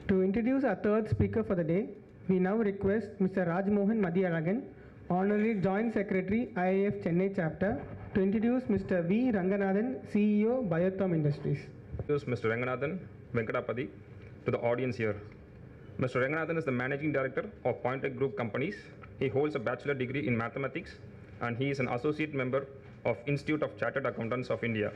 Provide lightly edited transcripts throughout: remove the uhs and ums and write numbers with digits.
To introduce our third speaker for the day, we now request Mr. Rajmohan Madiyalagan, Honorary Joint Secretary, Iif Chennai Chapter, to introduce Mr. V. Renganathan, CEO, BioTherm Industries. Introduce Mr. Renganathan Venkatapati to the audience here. Mr. Renganathan is the Managing Director of PointTech Group Companies. He holds a bachelor degree in mathematics and he is an associate member of Institute of Chartered Accountants of India.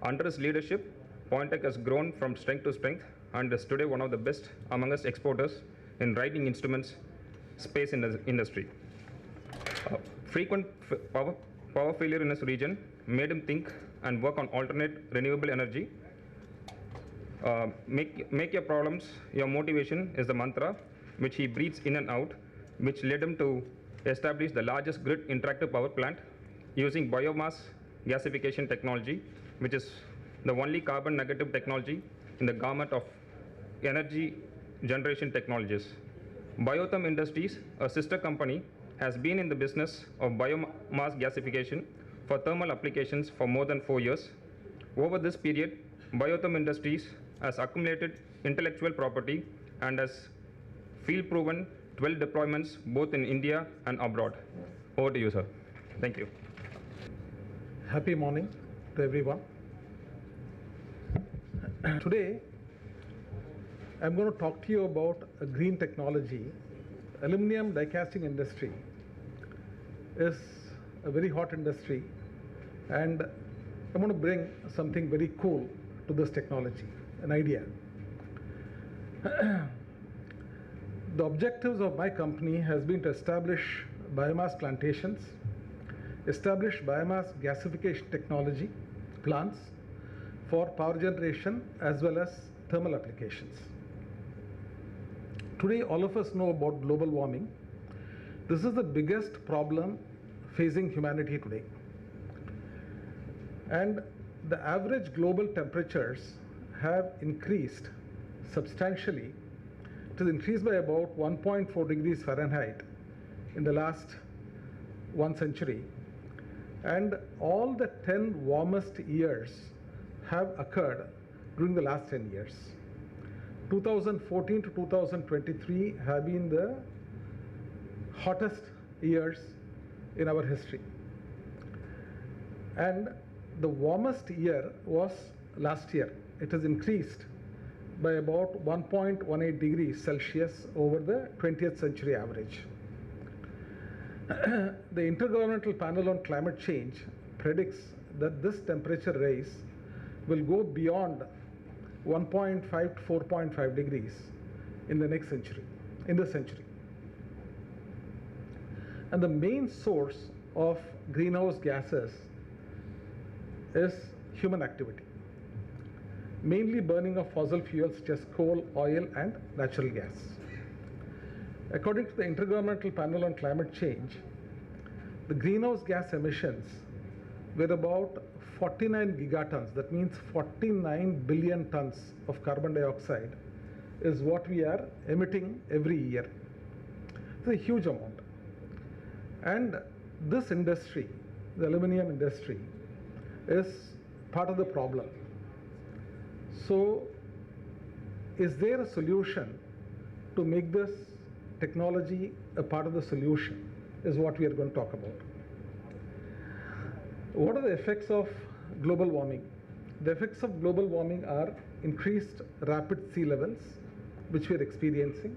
Under his leadership, PointTech has grown from strength to strength and is today one of the best amongst exporters in writing instruments space in the industry. Frequent power failure in his region made him think and work on alternate renewable energy. Make your problems your motivation is the mantra which he breathes in and out, which led him to establish the largest grid interactive power plant using biomass gasification technology, which is the only carbon negative technology in the gamut of energy generation technologies. BioTherm Industries, a sister company, has been in the business of biomass gasification for thermal applications for more than 4 years. Over this period, BioTherm Industries has accumulated intellectual property and has field-proven 12 deployments both in India and abroad. Over to you, sir. Thank you. Happy morning to everyone. Today, I'm going to talk to you about a green technology. Aluminum die-casting industry is a very hot industry, and I'm going to bring something very cool to this technology, an idea. The objectives of my company has been to establish biomass plantations, establish biomass gasification technology plants for power generation as well as thermal applications. Today, all of us know about global warming. This is the biggest problem facing humanity today. And the average global temperatures have increased substantially. It has increased by about 1.4 degrees Fahrenheit in the last 1 century. And all the 10 warmest years have occurred during the last 10 years. 2014 to 2023 have been the hottest years in our history. And the warmest year was last year. It has increased by about 1.18 degrees Celsius over the 20th century average. The Intergovernmental Panel on Climate Change predicts that this temperature rise will go beyond 1.5 to 4.5 degrees in the next century, in this century. And the main source of greenhouse gases is human activity, mainly burning of fossil fuels such as coal, oil, and natural gas. According to the Intergovernmental Panel on Climate Change, the greenhouse gas emissions were about 49 gigatons, that means 49 billion tons of carbon dioxide is what we are emitting every year. It's a huge amount. And this industry, the aluminum industry, is part of the problem. So, is there a solution to make this technology a part of the solution, is what we are going to talk about. What are the effects of global warming? The effects of global warming are increased rapid sea levels, which we are experiencing,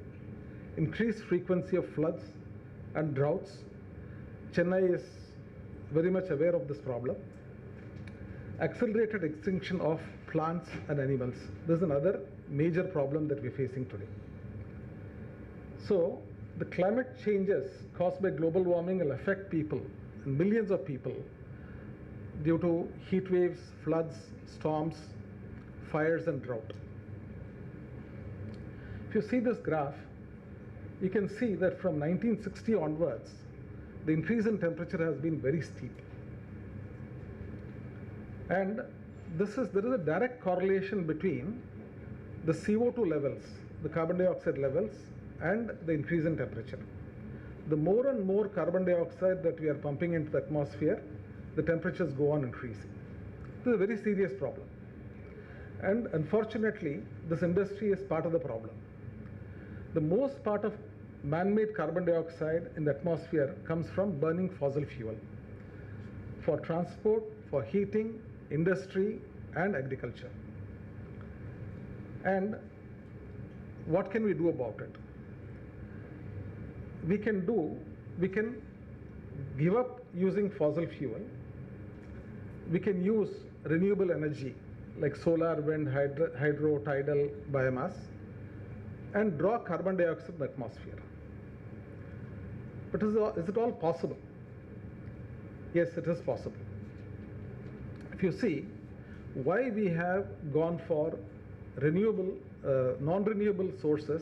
increased frequency of floods and droughts. Chennai is very much aware of this problem. Accelerated extinction of plants and animals. This is another major problem that we are facing today. So, the climate changes caused by global warming will affect people, millions of people, due to heat waves, floods, storms, fires, and drought. If you see this graph, you can see that from 1960 onwards, the increase in temperature has been very steep. And there is a direct correlation between the CO2 levels, the carbon dioxide levels, and the increase in temperature. The more and more carbon dioxide that we are pumping into the atmosphere, the temperatures go on increasing. This is a very serious problem. And unfortunately, this industry is part of the problem. The most part of man-made carbon dioxide in the atmosphere comes from burning fossil fuel for transport, for heating, industry, and agriculture. And what can we do about it? We can give up using fossil fuel. We can use renewable energy like solar, wind, hydro, tidal, biomass, and draw carbon dioxide in the atmosphere. But is it all possible? Yes, it is possible. If you see why we have gone for renewable, non-renewable sources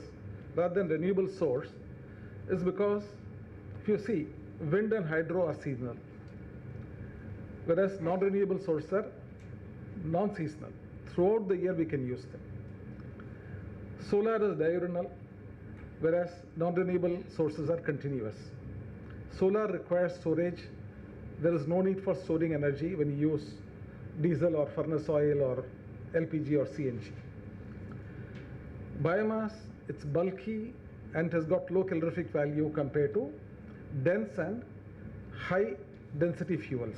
rather than renewable source, is because if you see, wind and hydro are seasonal, whereas non-renewable sources are non-seasonal. Throughout the year we can use them. Solar is diurnal, whereas non-renewable sources are continuous. Solar requires storage. There is no need for storing energy when you use diesel or furnace oil or LPG or CNG. Biomass, it's bulky and has got low calorific value compared to dense and high density fuels.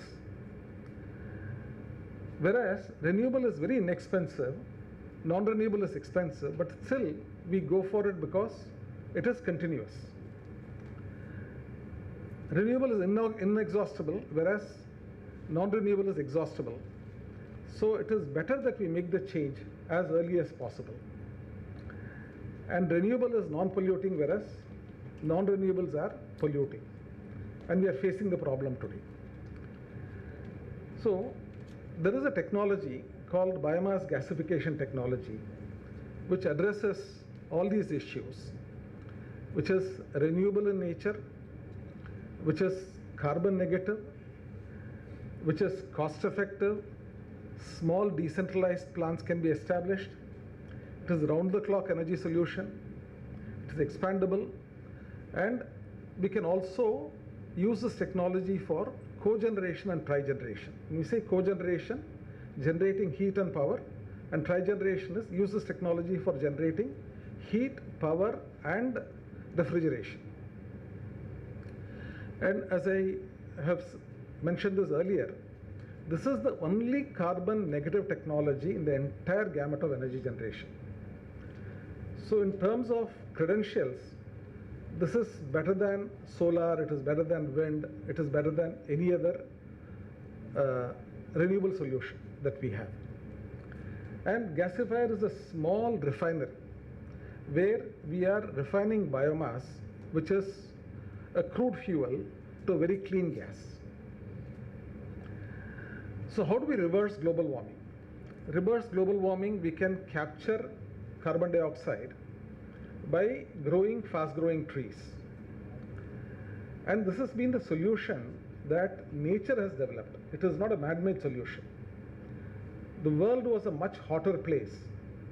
Whereas renewable is very inexpensive, non-renewable is expensive, but still we go for it because it is continuous. Renewable is inexhaustible, whereas non-renewable is exhaustible. So it is better that we make the change as early as possible. And renewable is non-polluting, whereas non-renewables are polluting. And we are facing the problem today. So there is a technology called biomass gasification technology, which addresses all these issues, which is renewable in nature, which is carbon negative, which is cost effective, small decentralized plants can be established, it is round the clock energy solution, it is expandable, and we can also use this technology for cogeneration and trigeneration. When we say cogeneration, generating heat and power, and trigeneration is use this technology for generating heat, power, and refrigeration. And as I have mentioned this earlier, this is the only carbon negative technology in the entire gamut of energy generation. So in terms of credentials, this is better than solar, it is better than wind, it is better than any other renewable solution that we have. And gasifier is a small refinery where we are refining biomass, which is a crude fuel, to a very clean gas. So how do we reverse global warming? Reverse global warming, we can capture carbon dioxide by growing fast-growing trees. And this has been the solution that nature has developed. It is not a man-made solution. The world was a much hotter place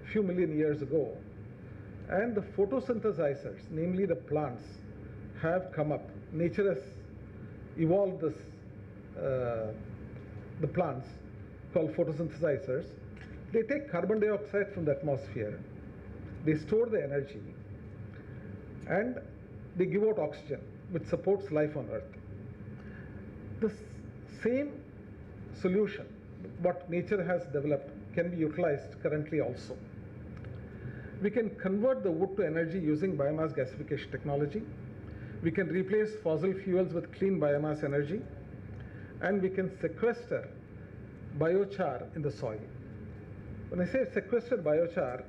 a few million years ago, and the photosynthesizers, namely the plants, have come up. Nature has evolved this, the plants called photosynthesizers. They take carbon dioxide from the atmosphere, they store the energy, and they give out oxygen, which supports life on Earth. This same solution, what nature has developed, can be utilized currently also. We can convert the wood to energy using biomass gasification technology. We can replace fossil fuels with clean biomass energy, and we can sequester biochar in the soil. When I say sequestered biochar,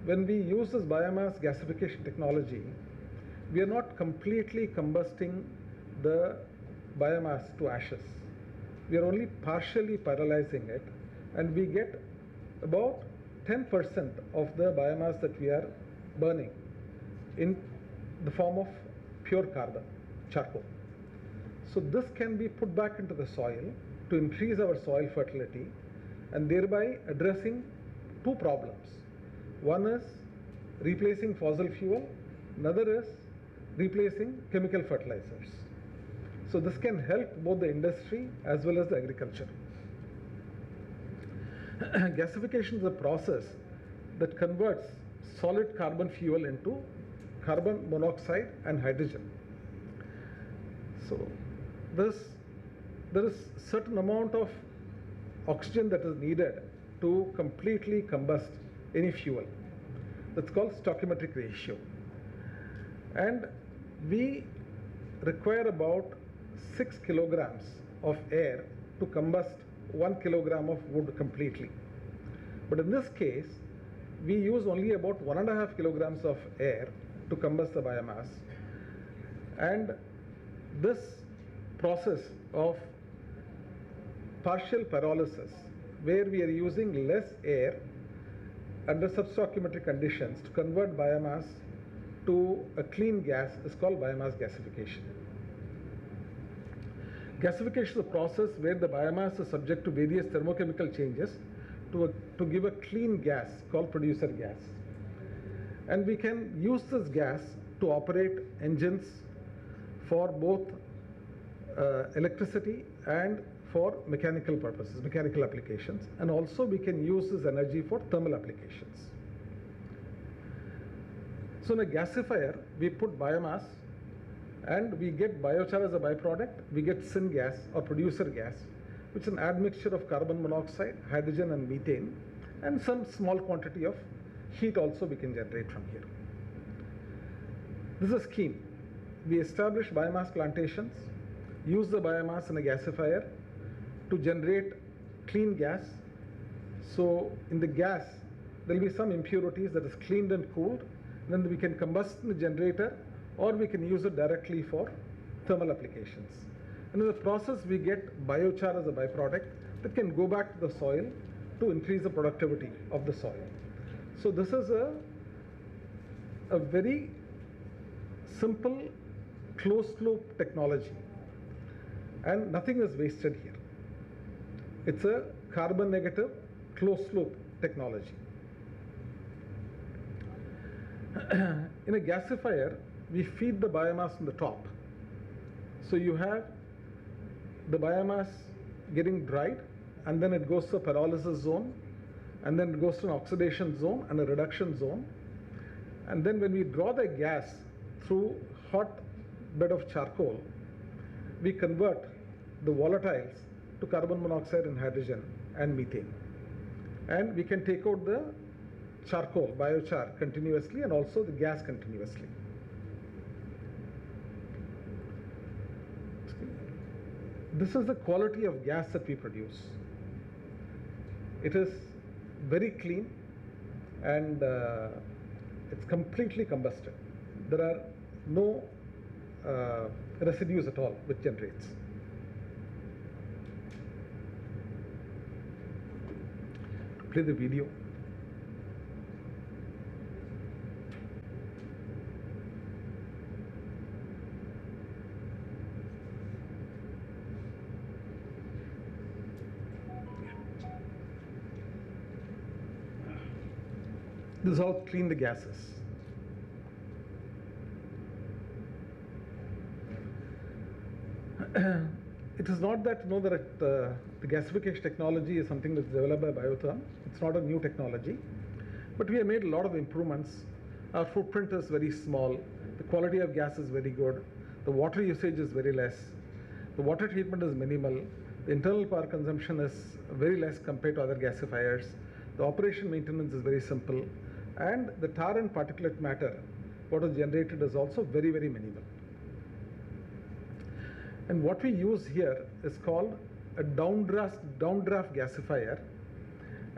when we use this biomass gasification technology, we are not completely combusting the biomass to ashes. We are only partially pyrolyzing it, and we get about 10% of the biomass that we are burning in the form of pure carbon, charcoal. So this can be put back into the soil to increase our soil fertility and thereby addressing two problems. One is replacing fossil fuel, another is replacing chemical fertilizers. So this can help both the industry as well as the agriculture. Gasification is a process that converts solid carbon fuel into carbon monoxide and hydrogen. So there is certain amount of oxygen that is needed to completely combust any fuel. That's called stoichiometric ratio. And we require about 6 kilograms of air to combust 1 kilogram of wood completely. But in this case, we use only about 1.5 kilograms of air to combust the biomass. And this process of partial pyrolysis, where we are using less air under substoichiometric conditions to convert biomass to a clean gas, is called biomass gasification. Gasification is a process where the biomass is subject to various thermochemical changes to give a clean gas called producer gas. And we can use this gas to operate engines for both electricity and for mechanical purposes, mechanical applications, and also we can use this energy for thermal applications. So in a gasifier, we put biomass and we get biochar as a byproduct, we get syngas or producer gas, which is an admixture of carbon monoxide, hydrogen and methane, and some small quantity of heat also we can generate from here. This is a scheme. We establish biomass plantations, use the biomass in a gasifier to generate clean gas. So in the gas, there will be some impurities that is cleaned and cooled, and then we can combust in the generator, or we can use it directly for thermal applications. And in the process, we get biochar as a byproduct that can go back to the soil to increase the productivity of the soil. So this is a very simple closed loop technology, and nothing is wasted here. It's a carbon negative closed loop technology. In a gasifier, we feed the biomass on the top. So you have the biomass getting dried, and then it goes to a pyrolysis zone, and then it goes to an oxidation zone and a reduction zone. And then when we draw the gas through hot bed of charcoal, we convert the volatiles to carbon monoxide and hydrogen and methane. And we can take out the charcoal, biochar, continuously, and also the gas continuously. This is the quality of gas that we produce. It is very clean, and it's completely combusted. There are no residues at all which generates. Play the video. This is how clean the gas is. It is not that the gasification technology is something that's developed by BioTherm. It's not a new technology, but we have made a lot of improvements. Our footprint is very small. The quality of gas is very good. The water usage is very less. The water treatment is minimal. The internal power consumption is very less compared to other gasifiers. The operation maintenance is very simple. And the tar and particulate matter, what is generated, is also very, very minimal. And what we use here is called a downdraft gasifier,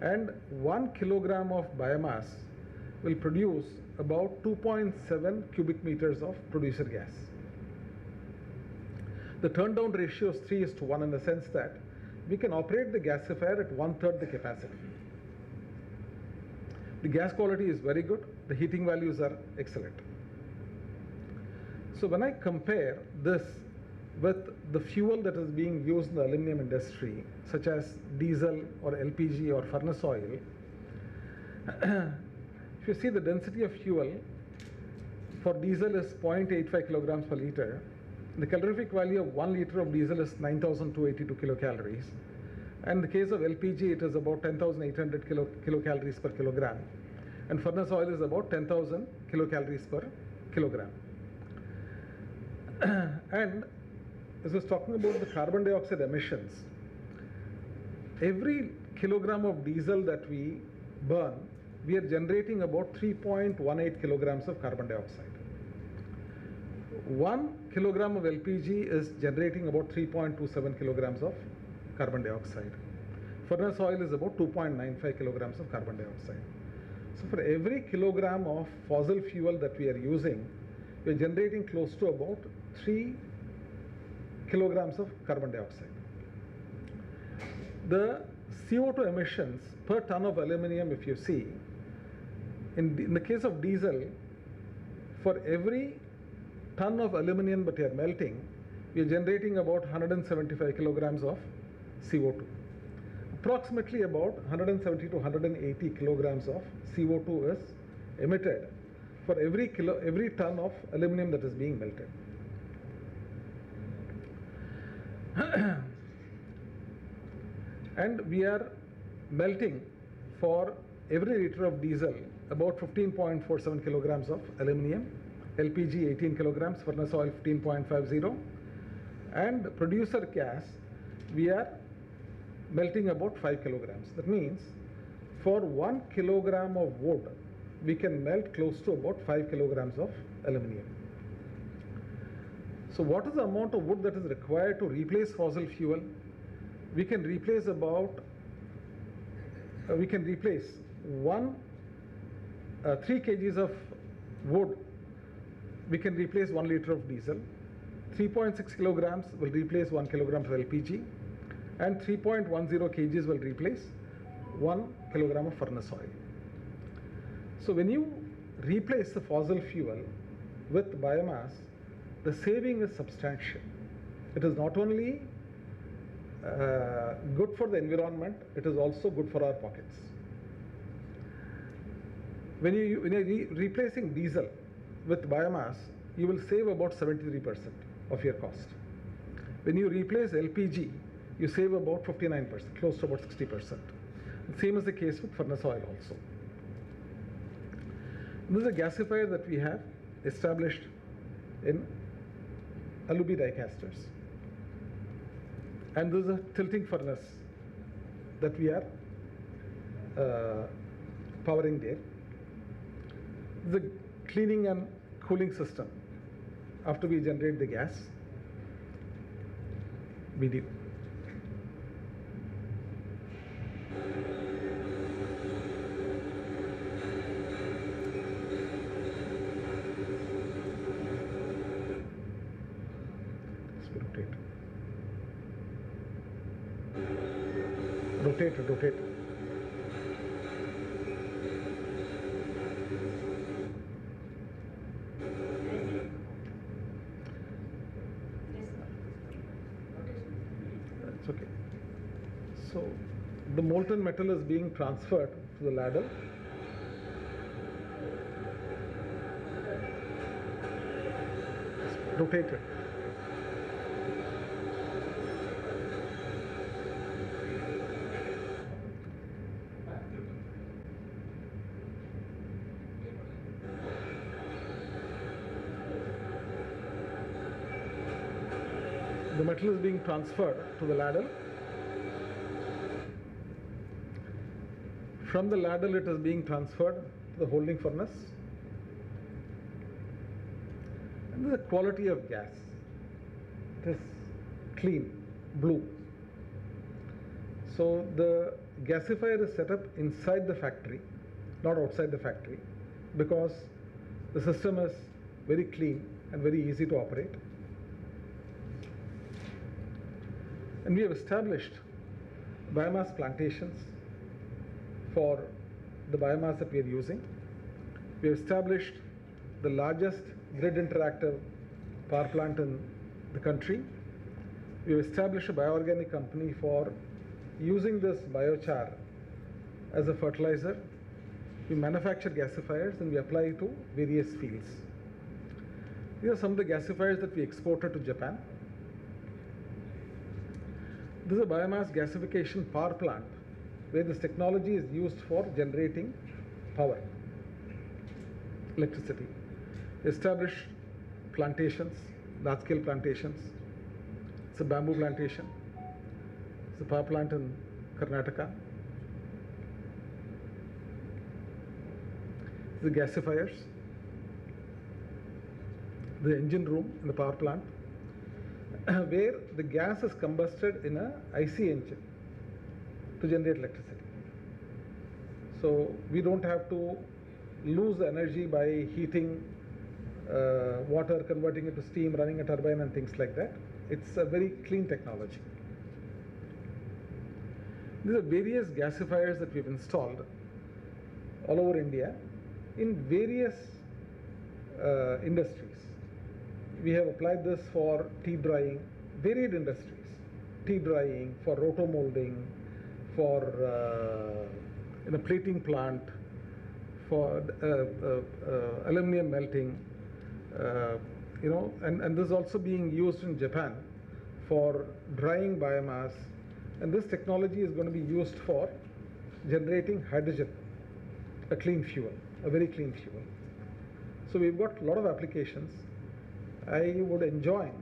and 1 kilogram of biomass will produce about 2.7 cubic meters of producer gas. The turn down ratio is 3:1 in the sense that we can operate the gasifier at 1/3 the capacity. The gas quality is very good. The heating values are excellent. So when I compare this with the fuel that is being used in the aluminum industry, such as diesel or LPG or furnace oil, if you see the density of fuel for diesel is 0.85 kilograms per liter. The calorific value of 1 liter of diesel is 9,282 kilocalories. And in the case of LPG, it is about 10,800 kilocalories per kilogram. And furnace oil is about 10,000 kilocalories per kilogram. And as I was talking about the carbon dioxide emissions, every kilogram of diesel that we burn, we are generating about 3.18 kilograms of carbon dioxide. 1 kilogram of LPG is generating about 3.27 kilograms of carbon dioxide. Furnace oil is about 2.95 kilograms of carbon dioxide. So for every kilogram of fossil fuel that we are using, we are generating close to about 3 kilograms of carbon dioxide. The CO2 emissions per ton of aluminium, if you see, in the case of diesel, for every ton of aluminium that we are melting, we are generating about 175 kilograms of CO2. Approximately about 170 to 180 kilograms of CO2 is emitted for every ton of aluminium that is being melted. And we are melting for every liter of diesel about 15.47 kilograms of aluminium, LPG 18 kilograms, furnace oil 15.50, and producer gas we are melting about 5 kilograms. That means for 1 kilogram of wood we can melt close to about 5 kilograms of aluminium. So what is the amount of wood that is required to replace fossil fuel? We can replace about 3 kgs of wood, we can replace 1 liter of diesel. 3.6 kilograms will replace 1 kilogram of LPG, and 3.10 kgs will replace 1 kilogram of furnace oil. So when you replace the fossil fuel with biomass, the saving is substantial. It is not only good for the environment, it is also good for our pockets. When you are replacing diesel with biomass, you will save about 73% of your cost. When you replace LPG, you save about 59%, close to about 60%. The same is the case with furnace oil also. This is a gasifier that we have established in alubi die casters. And this is a tilting furnace that we are powering there. The cleaning and cooling system after we generate the gas. Video. Rotate. Rotate. That's okay. So the molten metal is being transferred to the ladle. Rotate it. The metal is being transferred to the ladle. From the ladle it is being transferred to the holding furnace. And the quality of gas. It is clean, blue. So the gasifier is set up inside the factory, not outside the factory, because the system is very clean and very easy to operate. And we have established biomass plantations for the biomass that we are using. We have established the largest grid interactive power plant in the country. We have established a bioorganic company for using this biochar as a fertilizer. We manufacture gasifiers and we apply it to various fields. These are some of the gasifiers that we exported to Japan. This is a biomass gasification power plant where this technology is used for generating power, electricity. Established plantations, large-scale plantations. It's a bamboo plantation. It's a power plant in Karnataka. The gasifiers, the engine room in the power plant, where the gas is combusted in a IC engine to generate electricity. So we don't have to lose energy by heating water, converting it to steam, running a turbine and things like that. It's a very clean technology. These are various gasifiers that we've installed all over India in various industries. We have applied this for tea drying, varied industries, tea drying, for rotomolding, for in a plating plant, for aluminum melting, and this is also being used in Japan for drying biomass, and this technology is going to be used for generating hydrogen, a clean fuel, a very clean fuel. So we've got a lot of applications. I would enjoin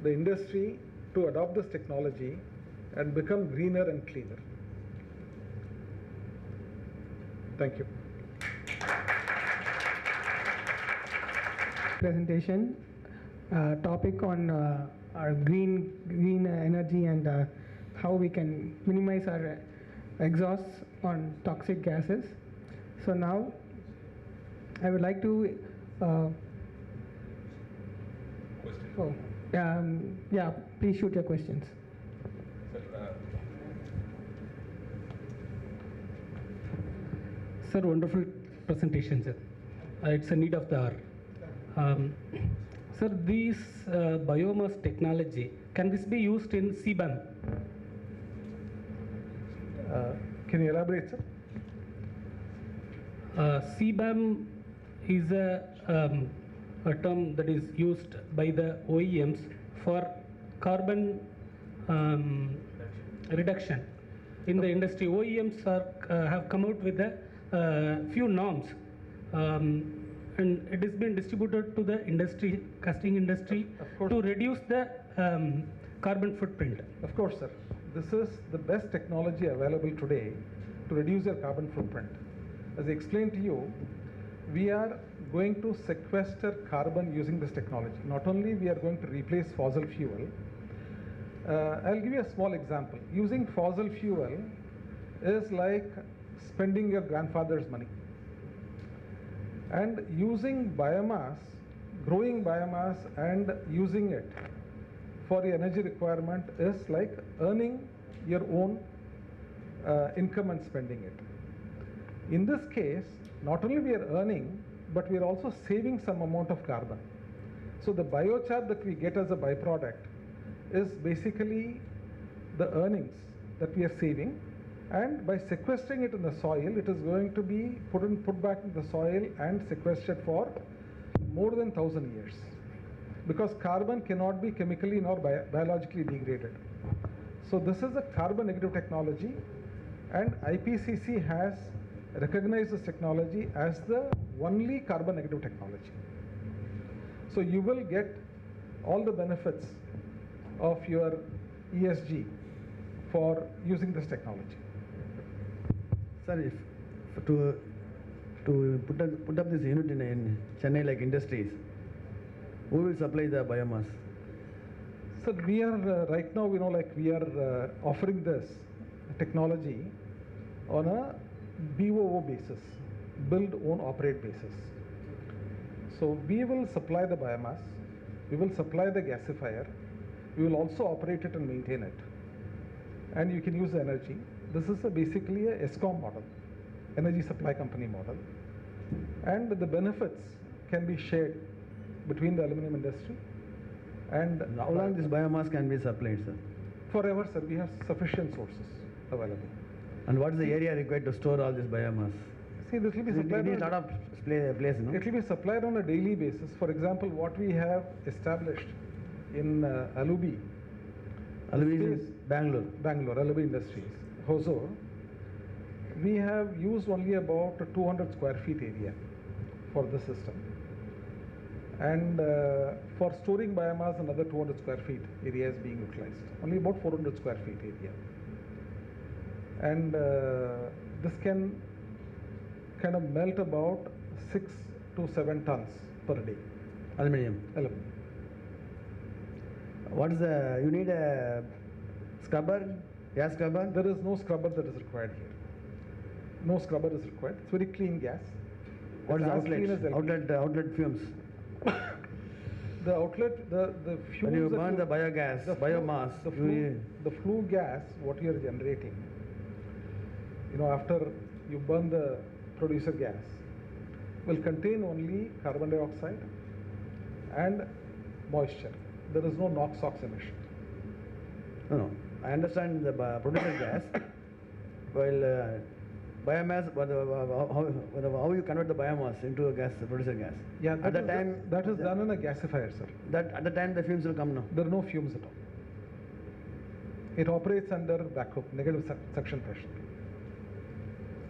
the industry to adopt this technology and become greener and cleaner. Thank you. Presentation topic on our green energy and how we can minimize our exhausts on toxic gases. So now I would like to yeah, please shoot your questions. Sir, wonderful presentation, sir. It's a need of the hour. Sir, this biomass technology, can this be used in CBAM? Can you elaborate, sir? CBAM is a term that is used by the OEMs for carbon reduction in the industry. OEMs have come out with a few norms, and it has been distributed to the industry, casting industry, to reduce the carbon footprint. Of course, sir. This is the best technology available today to reduce your carbon footprint. As I explained to you, we are going to sequester carbon using this technology. Not only we are going to replace fossil fuel, I'll give you a small example. Using fossil fuel is like spending your grandfather's money. And using biomass, growing biomass and using it for your energy requirement is like earning your own income and spending it. In this case, not only we are earning, but we are also saving some amount of carbon. So the biochar that we get as a byproduct is basically the earnings that we are saving, and by sequestering it in the soil, it is going to be put back in the soil and sequestered for more than 1,000 years, because carbon cannot be chemically nor biologically degraded. So this is a carbon negative technology, and IPCC has recognized this technology as the only carbon negative technology. So you will get all the benefits of your ESG for using this technology. Sir, if to put up this unit in Chennai like industries, who will supply the biomass? So we are right now, we are offering this technology on a BOO basis, build, own, operate basis. So we will supply the biomass, we will supply the gasifier, we will also operate it and maintain it, and you can use the energy. This is basically a ESCOM model, energy supply company model, and the benefits can be shared between the aluminum industry and how long this biomass can be supplied, sir? Forever, sir. We have sufficient sources available. And what is the area required to store all this biomass? See, this will be supplied. It needs a lot of place, no? It will be supplied on a daily basis. For example, what we have established in Alubi. Bangalore, LB Industries, Hosur, we have used only about 200 square feet area for the system. And for storing biomass, another 200 square feet area is being utilized. Only about 400 square feet area. And this can kind of melt about 6 to 7 tons per day. Aluminium. What is the, you need a scrubber, gas scrubber? There is no scrubber that is required here. No scrubber is required. It's very clean gas. What is It's the as clean as outlet? LPG. Outlet fumes. The outlet, the fumes. When you that burn the biogas, biomass, the flue gas, what you are generating, after you burn the producer gas, will contain only carbon dioxide and moisture. There is no NOx emission. No, I understand the producer gas. While biomass, how you convert the biomass into a gas, the producer gas? Yeah, at the time that is done in a gasifier, sir. That at the time the fumes will come now. There are no fumes at all. It operates under vacuum, negative suction pressure.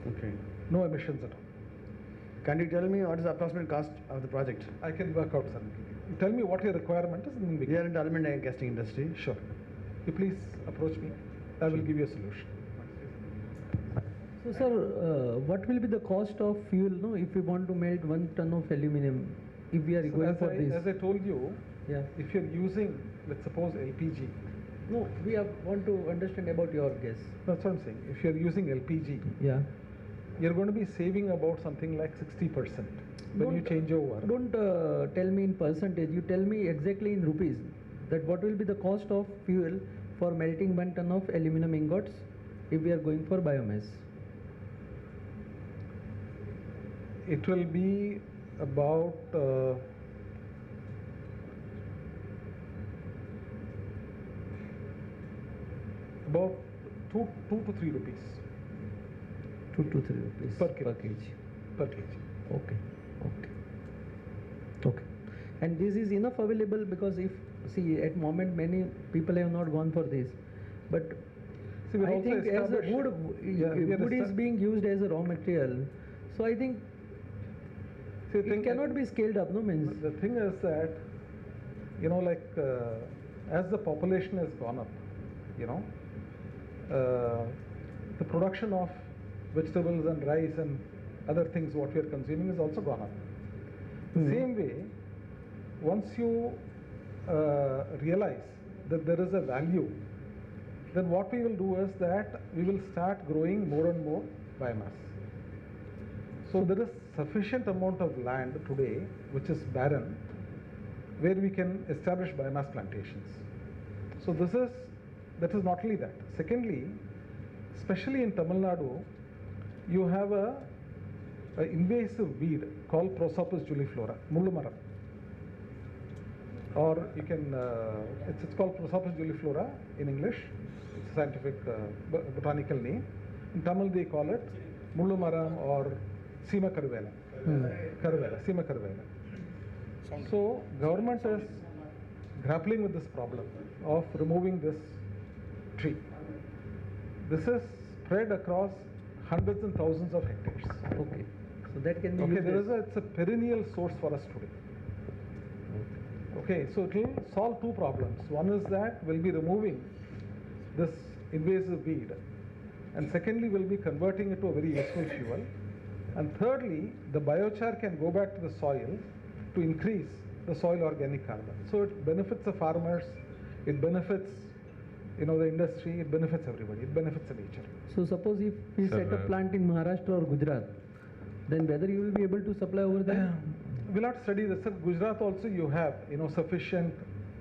Okay. No emissions at all. Can you tell me what is the approximate cost of the project? I can work out, sir. You tell me what your requirement is, and then we We are in the aluminum casting industry. Sure. You please approach me. I will give you a solution. So, sir, what will be the cost of fuel, no, if we want to melt 1 ton of aluminum, if we are So going for this? as I told you, Yeah. if you're using, let's suppose LPG, No, we want to understand about your guess. that's what I'm saying. If you're using LPG, Yeah. you're going to be saving about something like 60% when you change over. Don't tell me in percentage. You tell me exactly in rupees. That what will be the cost of fuel for melting 1 ton of aluminum ingots if we are going for biomass? It will be about about 2 to 3 rupees 2 to 3 rupees Per kilo. kg. per kg. Okay. And this is enough available because if, see, at moment many people have not gone for this. But See, we're I also think as a established- wood is being used as a raw material. So I think See, it cannot be scaled up, no means. The thing is that, as the population has gone up, the production of vegetables and rice and other things what we are consuming is also gone up. The same way, once you realize that there is a value, then what we will do is that we will start growing more and more biomass. So there is sufficient amount of land today which is barren where we can establish biomass plantations. So that is not only that. Secondly, especially in Tamil Nadu, you have a invasive weed called Prosopis juliflora, mullumaram. Or you can, it's called Prosopis juliflora in English. It's a scientific botanical name. In Tamil they call it mullumaram or Sima Karuvela. Sima Karuvela. So government is grappling with this problem of removing this tree. This is spread across hundreds and thousands of hectares. Okay. So that can be Okay, used it's a perennial source for us today. Okay, so it will solve two problems. One is that we'll be removing this invasive weed, and secondly, we'll be converting it to a very useful fuel. And thirdly, the biochar can go back to the soil to increase the soil organic carbon. So it benefits the farmers, it benefits the industry, it benefits everybody, it benefits the nature. So suppose if we set a plant in Maharashtra or Gujarat, then whether you will be able to supply over there? We'll not study this. In Gujarat also you have sufficient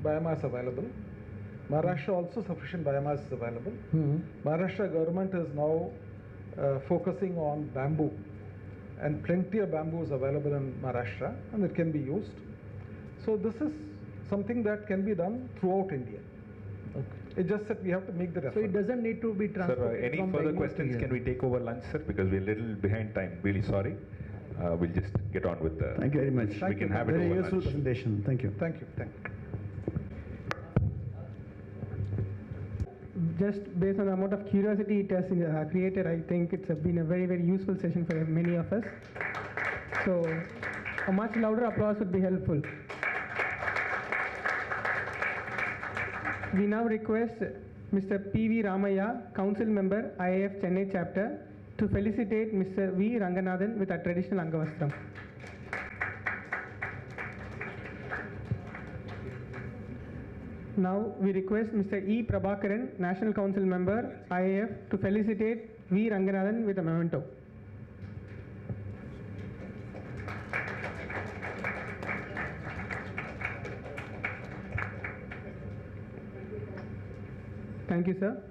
biomass available. Maharashtra also sufficient biomass is available. Maharashtra government is now focusing on bamboo, and plenty of bamboo is available in Maharashtra and it can be used. So this is something that can be done throughout India. Okay. It's just that we have to make the effort. So it doesn't need to be transported Sir, any from further Bangalore to questions? here. Can we take over lunch, sir? Because we're a little behind time. Really sorry. We'll just get on with the. Thank you very much. We can have it Very over useful lunch. presentation. Thank you. Thank you. just based on the amount of curiosity it has created, I think it's been a very, very useful session for many of us. So a much louder applause would be helpful. We now request Mr. P.V. Ramaya, Council Member, Iif Chennai Chapter, to felicitate Mr. V. Renganathan with a traditional Angavastram. Now we request Mr. E. Prabhakaran, National Council Member, IAF, to felicitate V. Renganathan with a memento. Thank you, sir.